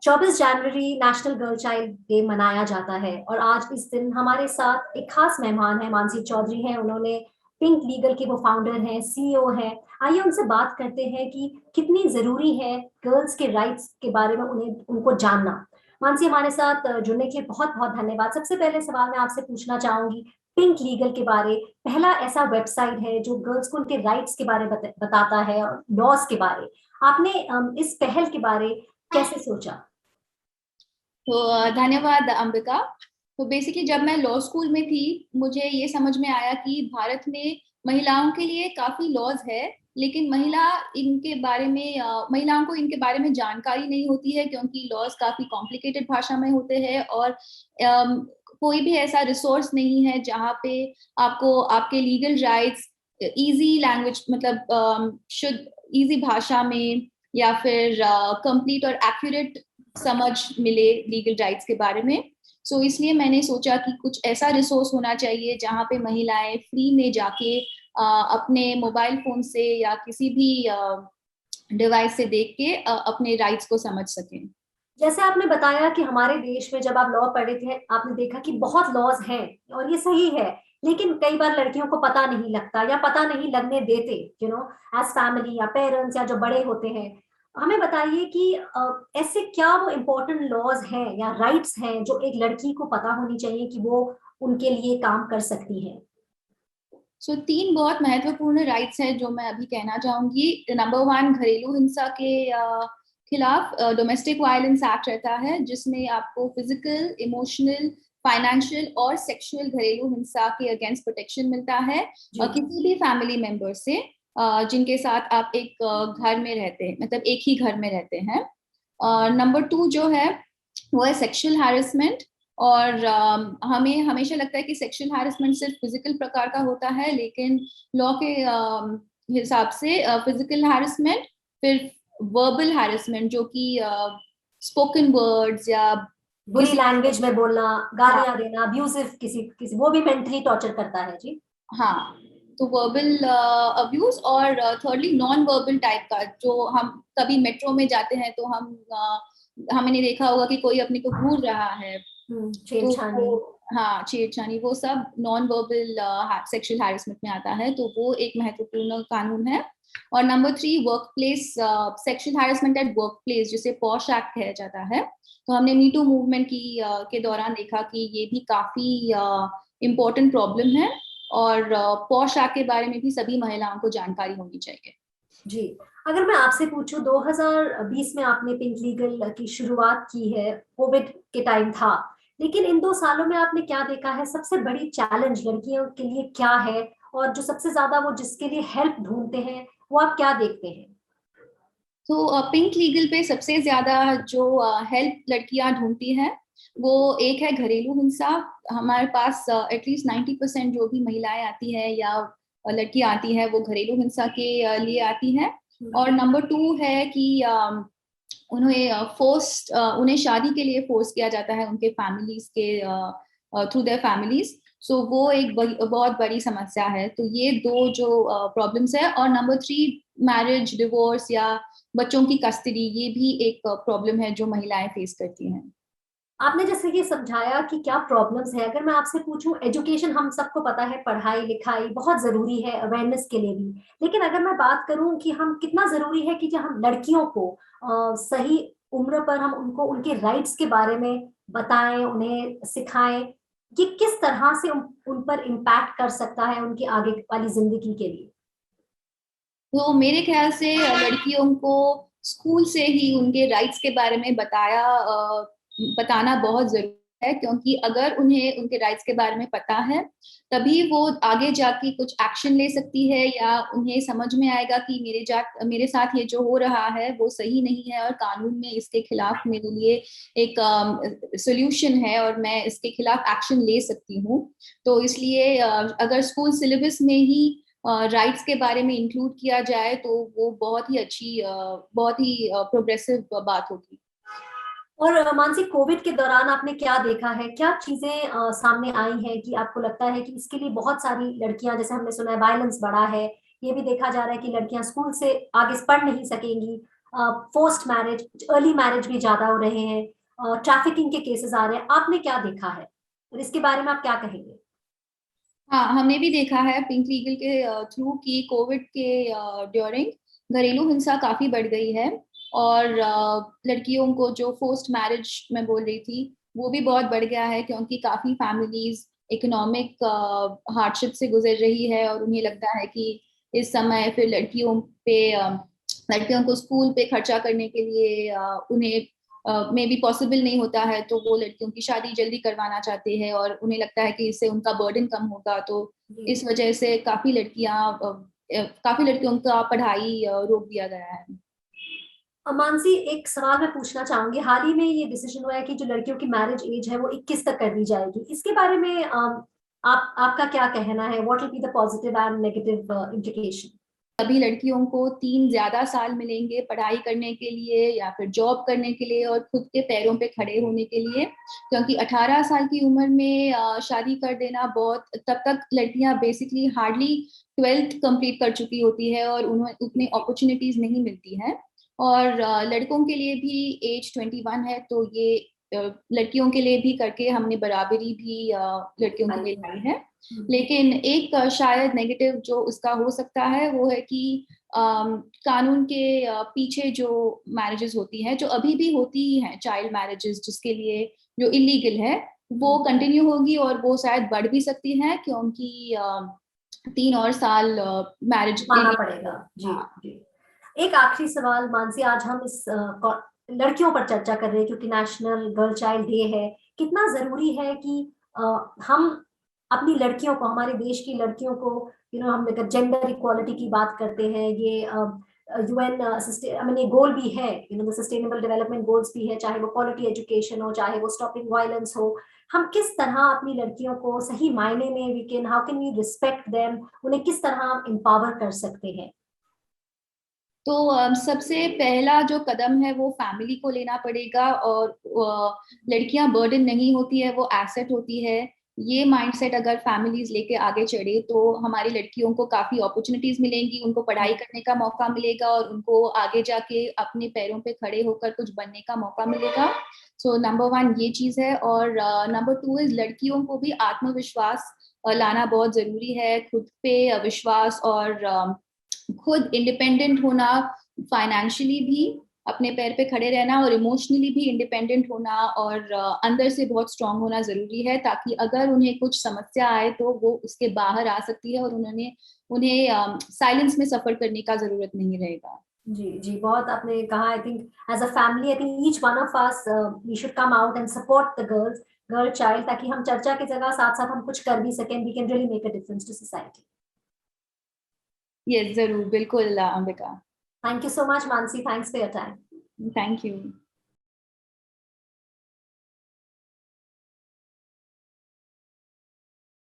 24 जनवरी national girl child day मनाया जाता है और आज इस दिन हमारे साथ एक खास मेहमान है, मानसी चौधरी हैं। उन्होंने पिंक लीगल के वो फाउंडर हैं, सीईओ हैं। आइए उनसे बात करते हैं कि कितनी जरूरी है गर्ल्स के राइट्स के बारे में उन्हें उनको जानना। मानसी, हमारे साथ जुड़ने के लिए बहुत बहुत धन्यवाद। सबसे पहले सवाल मैं आपसे पूछना चाहूंगी पिंक लीगल के बारे। पहला ऐसा वेबसाइट है जो गर्ल्स को उनके राइट्स के बारे में बताता है और लॉज के बारे। आपने इस पहल के बारे कैसे सोचा? तो धन्यवाद अंबिका। तो बेसिकली जब मैं लॉ स्कूल में थी, मुझे ये समझ में आया कि भारत में महिलाओं के लिए काफी लॉज है, लेकिन महिलाओं को इनके बारे में जानकारी नहीं होती है, क्योंकि लॉज काफी कॉम्प्लिकेटेड भाषा में होते हैं और कोई भी ऐसा रिसोर्स नहीं है जहाँ पे आपको आपके लीगल राइट्स इजी लैंग्वेज, मतलब शुद्ध इजी भाषा में या फिर कंप्लीट और एक्यूरेट समझ मिले लीगल राइट्स के बारे में। सो इसलिए मैंने सोचा कि कुछ ऐसा रिसोर्स होना चाहिए जहाँ पे महिलाएं फ्री में जाके अपने मोबाइल फोन से या किसी भी डिवाइस से देख के अपने राइट्स को समझ सकें। जैसे आपने बताया कि हमारे देश में जब आप लॉ पढ़े थे आपने देखा कि बहुत लॉज हैं और ये सही है, लेकिन कई बार लड़कियों को पता नहीं लगता या पता नहीं लगने देते, एज फैमिली या पेरेंट्स या जो बड़े होते हैं। हमें बताइए कि ऐसे क्या वो इम्पोर्टेंट लॉज हैं या राइट्स हैं जो एक लड़की को पता होनी चाहिए कि वो उनके लिए काम कर सकती है। सो तीन बहुत महत्वपूर्ण राइट्स हैं जो मैं अभी कहना चाहूंगी। नंबर वन, घरेलू हिंसा के खिलाफ डोमेस्टिक वायलेंस एक्ट रहता है, जिसमें आपको फिजिकल, इमोशनल, फाइनेंशियल और सेक्सुअल घरेलू हिंसा के अगेंस्ट प्रोटेक्शन मिलता है किसी भी फैमिली मेंबर से जिनके साथ आप एक घर में रहते हैं, मतलब एक ही घर में रहते हैं। नंबर टू जो है वो है सेक्सुअल हैरेसमेंट। और हमें हमेशा लगता है कि सेक्सुअल हैरेसमेंट सिर्फ फिजिकल प्रकार का होता है, लेकिन लॉ के हिसाब से फिजिकल हैरेसमेंट, फिर वर्बल हैरेसमेंट जो कि स्पोकन वर्ड्स या बुरी किसी, लैंग्वेज में बोलना, हाँ, गालियां देना, अब्यूजिव किसी किसी वो भी मेंटली टॉर्चर करता है जी। हाँ, तो वर्बल अब्यूज। और थर्डली नॉन वर्बल टाइप का, जो हम कभी मेट्रो में जाते हैं तो हमने देखा होगा कि कोई अपने को घूर रहा है, तो छेड़छाड़ी। वो, हाँ, छेड़छाड़ी, वो सब नॉन वर्बल सेक्सुअल हैरेसमेंट में आता है, तो वो एक महत्वपूर्ण कानून है। और number three, work place sexual harassment at work place, जिसे पॉश एक्ट कहा जाता है। तो हमने मीटू मूवमेंट के दौरान देखा कि ये भी काफी इम्पोर्टेंट प्रॉब्लम है, और पॉश एक्ट के बारे में भी सभी महिलाओं को जानकारी होनी चाहिए। जी, अगर मैं आपसे पूछूं 2020 में आपने पिंक लीगल की शुरुआत की है, कोविड के टाइम था, लेकिन इन 2 सालों में आपने क्या देखा है? सबसे बड़ी चैलेंज लड़कियों के लिए क्या है और जो सबसे ज्यादा वो जिसके लिए हेल्प ढूंढते हैं वो आप क्या देखते हैं? तो पिंक लीगल पे सबसे ज्यादा जो हेल्प लड़कियां ढूंढती हैं, वो एक है घरेलू हिंसा। हमारे पास एटलीस्ट 90% जो भी महिलाएं आती है या लड़कियां आती है, वो घरेलू हिंसा के लिए आती है। और नंबर टू है कि उन्हें शादी के लिए फोर्स किया जाता है उनके फैमिलीज के थ्रू देयर फैमिलीज। सो वो एक बहुत बड़ी समस्या है। तो ये दो जो प्रॉब्लम्स है। और नंबर थ्री, मैरिज डिवोर्स या बच्चों की कस्टडी, ये भी एक प्रॉब्लम है जो महिलाएं फेस करती हैं। आपने जैसे ये समझाया कि क्या प्रॉब्लम्स है, अगर मैं आपसे पूछूं एजुकेशन, हम सबको पता है पढ़ाई लिखाई बहुत जरूरी है अवेयरनेस के लिए भी, लेकिन अगर मैं बात करूं कि हम कितना जरूरी है कि जब हम लड़कियों को सही उम्र पर हम उनको उनके राइट्स के बारे में बताएं, उन्हें सिखाएं, ये किस तरह से उन पर इम्पैक्ट कर सकता है उनकी आगे वाली जिंदगी के लिए? तो मेरे ख्याल से लड़कियों को स्कूल से ही उनके राइट्स के बारे में बताना बहुत जरूरी है, क्योंकि अगर उन्हें उनके राइट्स के बारे में पता है, तभी वो आगे जाके कुछ एक्शन ले सकती है, या उन्हें समझ में आएगा कि मेरे साथ ये जो हो रहा है वो सही नहीं है और कानून में इसके खिलाफ मेरे लिए एक सोल्यूशन है और मैं इसके खिलाफ एक्शन ले सकती हूँ। तो इसलिए अगर स्कूल सिलेबस में ही राइट्स के बारे में इंक्लूड किया जाए तो वो बहुत ही अच्छी, बहुत ही प्रोग्रेसिव बात होगी। और मानसी, कोविड के दौरान आपने क्या देखा है, क्या चीजें सामने आई हैं कि आपको लगता है कि इसके लिए बहुत सारी लड़कियां, जैसे हमने सुना है वायलेंस बढ़ा है, ये भी देखा जा रहा है कि लड़कियां स्कूल से आगे पढ़ नहीं सकेंगी, फोर्स्ड मैरिज, अर्ली मैरिज भी ज्यादा हो रहे हैं, ट्रैफिकिंग के केसेस आ रहे हैं, आपने क्या देखा है और इसके बारे में आप क्या कहेंगे? हाँ, हमने भी देखा है पिंक लीगल के थ्रू कि कोविड के ड्यूरिंग घरेलू हिंसा काफी बढ़ गई है। और लड़कियों को जो फोर्स्ड मैरिज मैं बोल रही थी वो भी बहुत बढ़ गया है, क्योंकि काफी फैमिलीज इकोनॉमिक हार्डशिप से गुजर रही है और उन्हें लगता है कि इस समय फिर लड़कियों को स्कूल पे खर्चा करने के लिए उन्हें में भी पॉसिबल नहीं होता है, तो वो लड़कियों की शादी जल्दी करवाना चाहते हैं और उन्हें लगता है कि इससे उनका बर्डन कम होगा। तो इस वजह से काफी लड़कियों का पढ़ाई रोक दिया गया है। मानसी, एक सवाल मैं पूछना चाहूंगी। हाल ही में ये डिसीजन हुआ है कि जो लड़कियों की मैरिज एज है वो 21 तक कर दी जाएगी। इसके बारे में आपका क्या कहना है? What will be the positive and negative implication? अभी लड़कियों को 3 ज्यादा साल मिलेंगे पढ़ाई करने के लिए या फिर जॉब करने के लिए और खुद के पैरों पे खड़े होने के लिए, क्योंकि 18 साल की उम्र में शादी कर देना बहुत, तब तक लड़कियां बेसिकली हार्डली 12th कंप्लीट कर चुकी होती है और उन्हें उतनी अपॉर्चुनिटीज नहीं मिलती हैं। और लड़कों के लिए भी एज 21 है, तो ये लड़कियों के लिए भी करके हमने बराबरी भी लड़कियों के लिए लाई है। लेकिन एक शायद नेगेटिव जो उसका हो सकता है वो है कि कानून के पीछे जो मैरिजेस होती हैं, जो अभी भी होती ही हैं, चाइल्ड मैरिजेस जिसके लिए जो इलीगल है, वो कंटिन्यू होगी और वो शायद बढ़ भी सकती है, क्योंकि 3 और साल मैरिज माना पड़ेगा। जी हाँ। जी। एक आखिरी सवाल मानसी, आज हम इस लड़कियों पर चर्चा कर रहे हैं क्योंकि नेशनल गर्ल चाइल्ड डे है। कितना जरूरी है कि हम अपनी लड़कियों को, हमारे देश की लड़कियों को, हम अगर जेंडर इक्वालिटी की बात करते हैं, ये यूएन ये गोल भी है, द सस्टेनेबल डेवलपमेंट गोल्स भी है, चाहे वो क्वालिटी एजुकेशन हो, चाहे वो स्टॉपिंग वायलेंस हो। हम किस तरह अपनी लड़कियों को सही मायने में how can we respect them, उन्हें किस तरह हम एम्पावर कर सकते हैं? तो सबसे पहला जो कदम है वो फैमिली को लेना पड़ेगा। और लड़कियां बर्डन नहीं होती है, वो एसेट होती है। ये माइंडसेट अगर फैमिलीज लेके आगे चढ़े तो हमारी लड़कियों को काफी अपॉर्चुनिटीज मिलेंगी, उनको पढ़ाई करने का मौका मिलेगा और उनको आगे जाके अपने पैरों पे खड़े होकर कुछ बनने का मौका मिलेगा। सो नंबर 1 ये चीज है। और नंबर 2 इज लड़कियों को भी आत्मविश्वास लाना बहुत जरूरी है, खुद पे विश्वास और खुद इंडिपेंडेंट होना, फाइनेंशियली भी अपने पैर पे खड़े रहना और इमोशनली भी इंडिपेंडेंट होना और अंदर से बहुत स्ट्रांग होना जरूरी है, ताकि अगर उन्हें कुछ समस्या आए तो वो उसके बाहर आ सकती है और उन्हें साइलेंस में सफर करने का जरूरत नहीं रहेगा। जी जी, बहुत आपने कहा। I think as a family, I think each one of us we should come out and support the girl child, ताकि हम चर्चा की जगह साथ साथ हम कुछ कर भी सकें। We can really make a difference to society. Yes, जरूर, बिल्कुल Ambika. Thank you so much Mansi, thanks for your time. Thank you.